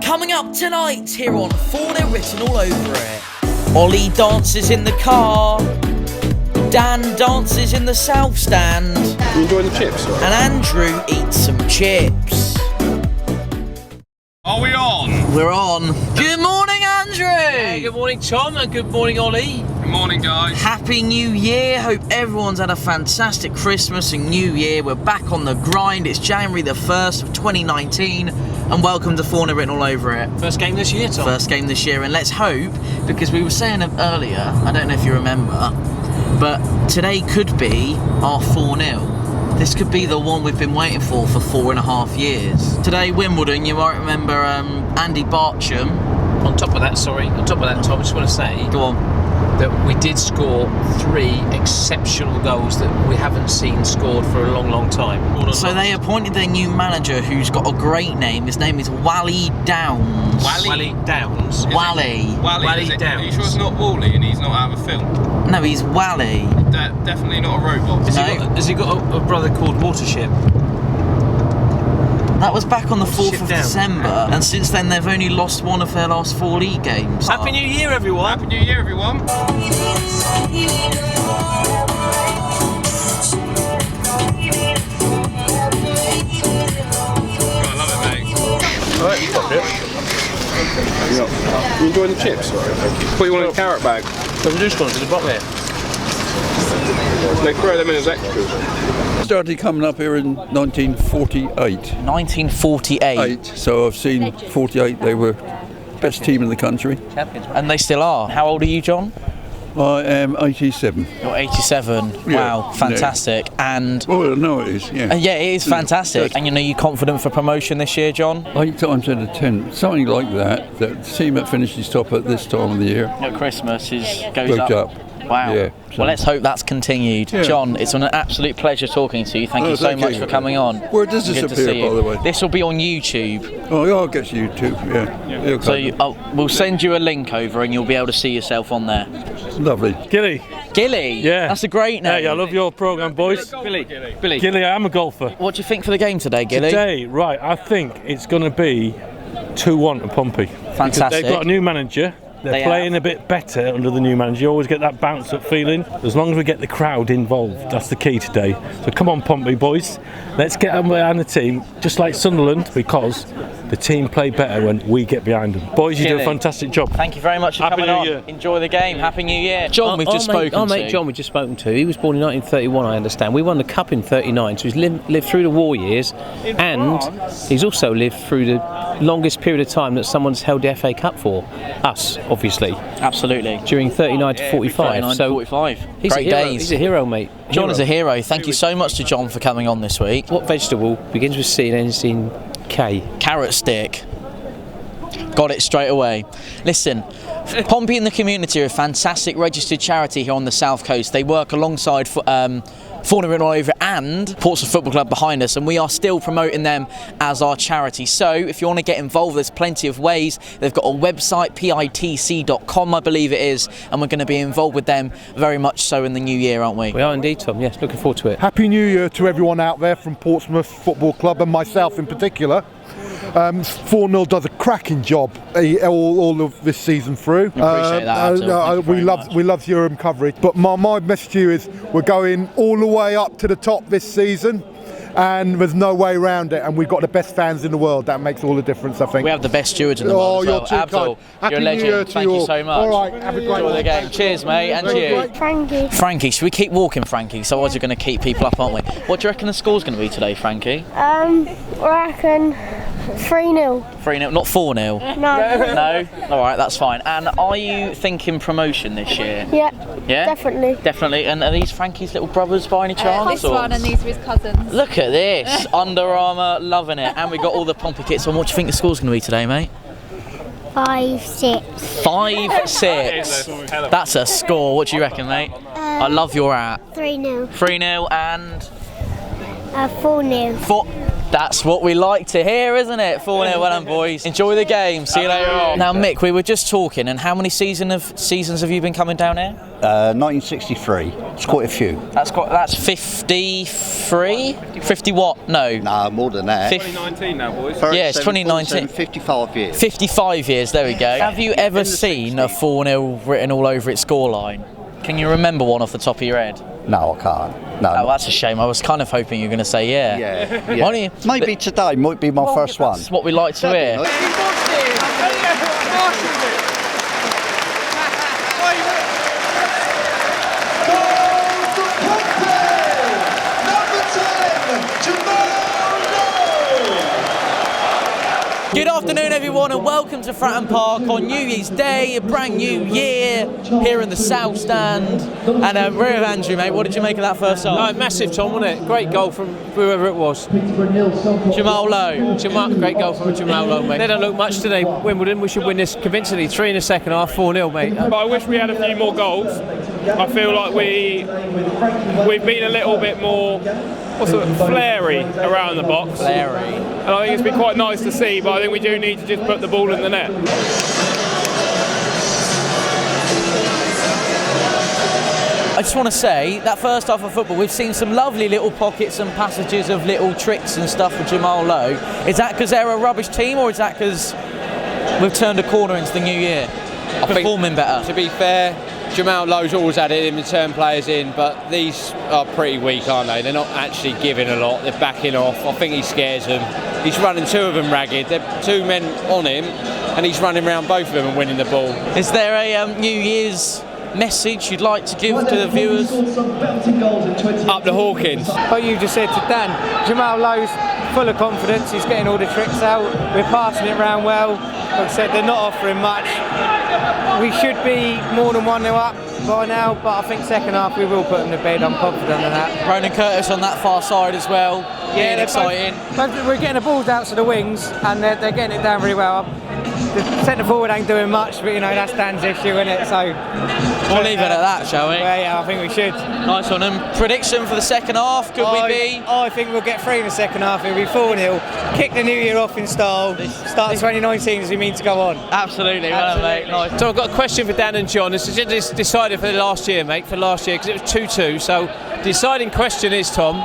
Coming up tonight here on Fournilwrittenalloverit. Ollie dances in the car. Dan dances in the south stand. You enjoying the chips? Right? And Andrew eats some chips. Are we on? We're on. Good morning, Andrew. Hey, good morning, Tom, and good morning, Ollie. Good morning, guys. Happy New Year. Hope everyone's had a fantastic Christmas and New Year. We're back on the grind. It's January the 1st of 2019. And welcome to Fournilwrittenalloverit. First game this year, Tom. First game this year, and let's hope, because we were saying earlier, I don't know if you remember, but today could be our 4-0. This could be the one we've been waiting for 4.5 years. Today, Wimbledon, you might remember Andy Barcham. On top of that, Tom, I just want to say Go on. that we did score 3 exceptional goals that we haven't seen scored for a long, long time. So they appointed their new manager, who's got a great name. His name is Wally Downs. Wally Downs. Wally Wally Downs. Are you sure it's not Wally and he's not out of a film? No, he's Wally. Definitely not a robot. Has he got a brother called Watership? That was back on the 4th of down. December, and since then they've only lost one of their last 4 league games. Happy New Year, everyone. Happy New Year, everyone. Oh, I love it, mate. Alright, you got it. You enjoying the chips? Right, thank you. What you want in a carrot bag? Some juice ones at the bottom here. They throw them in as extras. Started coming up here in 1948. 1948. So I've seen 48. They were best team in the country. And they still are. How old are you, John? I am 87. You're 87. Yeah. Wow, fantastic. And Oh no, it is. Yeah. yeah, it is fantastic. And you confident for promotion this year, John? 8 times out of 10, something like that. The team that finishes top at this time of the year At Christmas goes goes up. up. Wow. Yeah, Well, let's hope that's continued. Yeah. John, it's an absolute pleasure talking to you. Thank you so thank much you. for coming on. Where does this Good to appear, see you. by the way? This will be on YouTube. Oh, yeah, I'll get YouTube. Yeah. So we'll send you a link over and you'll be able to see yourself on there. Lovely. Gilly. Gilly? Yeah. That's a great name. Hey, I love your programme, boys. Billy. Gilly, I am a golfer. What do you think for the game today, Gilly? Today, right, I think it's going to be 2-1 to Pompey. Fantastic. They've got a new manager. They're They playing have. a bit better under the new manager. You always get that bounce-up feeling. As long as we get the crowd involved, that's the key today. So come on, Pompey boys. Let's get them behind the team, just like Sunderland, because the team play better when we get behind them. Boys, you do Gilly. a fantastic job. Thank you very much for Happy coming New on. Year. Enjoy the game. Happy New Year. John, we've just spoken Our to. mate John, we've just spoken to. He was born in 1931, I understand. We won the Cup in 39, so he's lived through the war years, and he's also lived through the longest period of time that someone's held the FA Cup for. Us, obviously. Absolutely. During 39 to 45. 39 so 45. he's Great a hero. days. He's a hero, mate. John is a hero. Thank you so much to John for coming on this week. What vegetable begins with C and ends in K? Carrot stick. Got it straight away. Listen, Pompey in the Community are a fantastic registered charity here on the South Coast. They work alongside Fournilwrittenalloverit and Portsmouth Football Club behind us, and we are still promoting them as our charity. So if you want to get involved, there's plenty of ways. They've got a website, pitc.com, I believe it is, and we're going to be involved with them very much so in the new year, aren't we? We are indeed, Tom. Yes, looking forward to it. Happy New Year to everyone out there from Portsmouth Football Club and myself in particular. 4-0 does a cracking job all of this season through. Appreciate that, Abdul. Thank you very much. We love your coverage. But my message to you is we're going all the way up to the top this season. And there's no way around it, and we've got the best fans in the world. That makes all the difference, I think. We have the best stewards in the world as well. You're too Abdul, kind. you're a Happy New Year legend. to Thank you you all. so much. All right, have a great Enjoy the one. game. Cheers, mate, and you. Frankie. Frankie, should we keep walking, Frankie? So otherwise we're going to keep people up, aren't we? What do you reckon the score's going to be today, Frankie? I reckon 3-0. 3-0, not 4-0. No. No? Alright, that's fine. And are you thinking promotion this year? Yeah. Yeah? Definitely. Definitely. And are these Frankie's little brothers by any chance? This one and these are his cousins. Look at this. Under Armour, loving it. And we've got all the Pompey kits on. What do you think the score's going to be today, mate? 5-6. 5-6. That's a score. What do you reckon, mate? I love your hat. 3-0. 3-0 and 4-0. That's what we like to hear, isn't it? 4-0, well done, boys. Enjoy the game. See you later on. Now, Mick, we were just talking, and how many seasons have you been coming down here? 1963. It's quite a few. That's 53? 50 what? No. No, more than that. 2019 now, boys. Yeah, it's 2019. 55 years. 55 years, there we go. Have you ever seen a 4-0 written all over its scoreline? Can you remember one off the top of your head? No, I can't. No. Oh, that's a shame. I was kind of hoping you were going to say yeah. Yeah. Why don't you? Maybe today might be my first one. That's what we like to hear. Good afternoon, everyone, and welcome to Fratton Park on New Year's Day, a brand new year here in the South Stand. And we're with Andrew, mate. What did you make of that first half? No, massive, Tom, wasn't it? Great goal from whoever it was. Jamal Lowe. Great goal from Jamal Lowe, mate. They don't look much today, Wimbledon. We should win this convincingly. 3 in the second half, 4-0, mate. But I wish we had a few more goals. I feel like we've been a little bit more flary around the box. Flary. And I think it's been quite nice to see, but I think we do need to just put the ball in the net. I just want to say, that first half of football, we've seen some lovely little pockets and passages of little tricks and stuff with Jamal Lowe. Is that because they're a rubbish team, or is that because we've turned a corner into the new year? Performing better. To be fair, Jamal Lowe's always had it in to turn players in, but these are pretty weak, aren't they? They're not actually giving a lot, they're backing off. I think he scares them. He's running 2 of them ragged. There are 2 men on him, and he's running around both of them and winning the ball. Is there a New Year's message you'd like to give to the viewers? Up the Hawkins. What you just said to Dan, Jamal Lowe's full of confidence, he's getting all the tricks out, we're passing it round well. Like I said, they're not offering much. We should be more than 1-0 up by now, but I think second half we will put them to bed. I'm confident of that. Ronan Curtis on that far side as well. Yeah, exciting. We're getting the balls out to the wings, and they're getting it down really well. The centre forward ain't doing much, but you know that's Dan's issue, isn't it? So we'll leave it at that, shall we? Yeah, I think we should. Nice one. And prediction for the second half? Could we be? I think we'll get 3 in the second half. It'll be 4-0. Kick the new year off in style. Start 2019 as we mean to go on. Absolutely, well done, mate. Nice. So I've got a question for Dan and John. It's just decided for the last year, mate, because it was 2-2. So the deciding question is, Tom,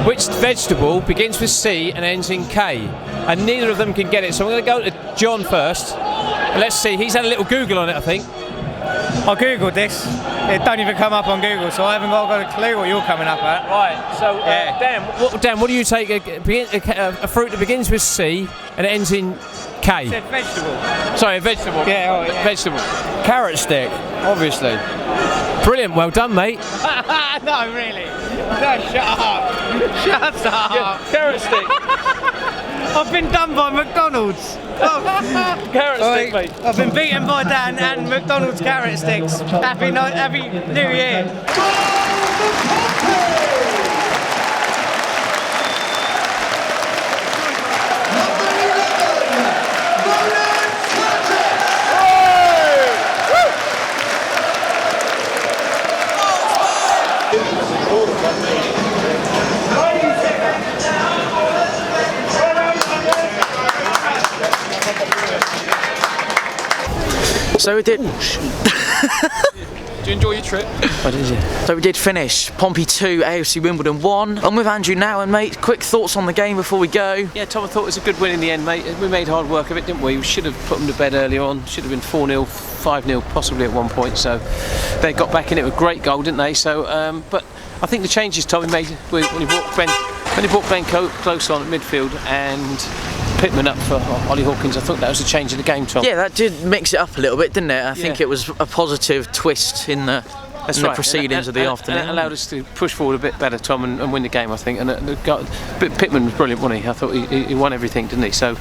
which vegetable begins with C and ends in K? And neither of them can get it. So I'm going to go to John first. And let's see, he's had a little Google on it, I think. I googled this. It don't even come up on Google, so I haven't got a clue what you're coming up at. Right. So Dan, what do you take? A fruit that begins with C and ends in K. I said vegetable. Sorry, a vegetable. Yeah, vegetable. Carrot stick, obviously. Brilliant. Well done, mate. No, really. No, shut up. Shut up. Yeah, carrot stick. I've been done by McDonald's. Carrot stick, mate. I've been beaten by Dan and McDonald's carrot sticks. Happy New Year. So we did. Did you enjoy your trip? What did you? So we did finish Pompey 2, AFC Wimbledon 1. I'm with Andrew now, and mate, quick thoughts on the game before we go. Yeah, Tom, I thought it was a good win in the end, mate. We made hard work of it, didn't we? We should have put them to bed earlier on. Should have been 4-0, 5-0, possibly at one point. So they got back in it with a great goal, didn't they? So, but I think the changes Tommy made when he brought Ben close on at midfield and Pittman up for Ollie Hawkins, I thought that was a change in the game, Tom. Yeah, that did mix it up a little bit, didn't it? I think it was a positive twist in the proceedings of the afternoon. And it allowed us to push forward a bit better, Tom, and win the game, I think. And Pittman was brilliant, wasn't he? I thought he won everything, didn't he? So.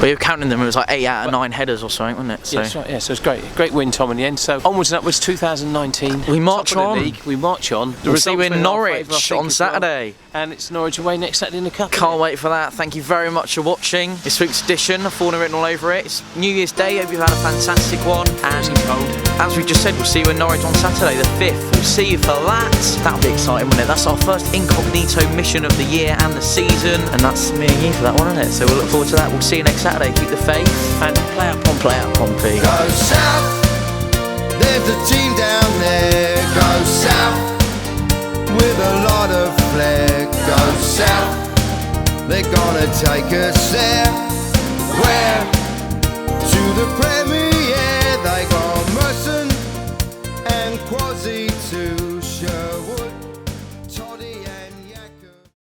But you're counting them, it was like 8 out of 9 headers or something, wasn't it? So. Yeah, that's right. Yeah, so it's great win, Tom, in the end. So onwards and upwards, 2019. We march on. League. We march on. We'll see you in Norwich on Saturday. Well. And it's Norwich away next Saturday in the Cup. Can't wait for that. Thank you very much for watching this week's edition of Fournilwritten all over it. It's New Year's Day. Hope you've had a fantastic one. And cold. as we just said, we'll see you in Norwich on Saturday the 5th. We'll see you for that. That'll be exciting, won't it? That's our first Incognito mission of the year and the season, and that's me and you for that one, isn't it? So we'll look forward to that. We'll see you next Saturday. Keep the faith and play out Pompey. Go south, there's a team down there. Go south with a lot of flair. Go south, they're gonna take us there. Where? To the Premier. They got Merson and Quasi too.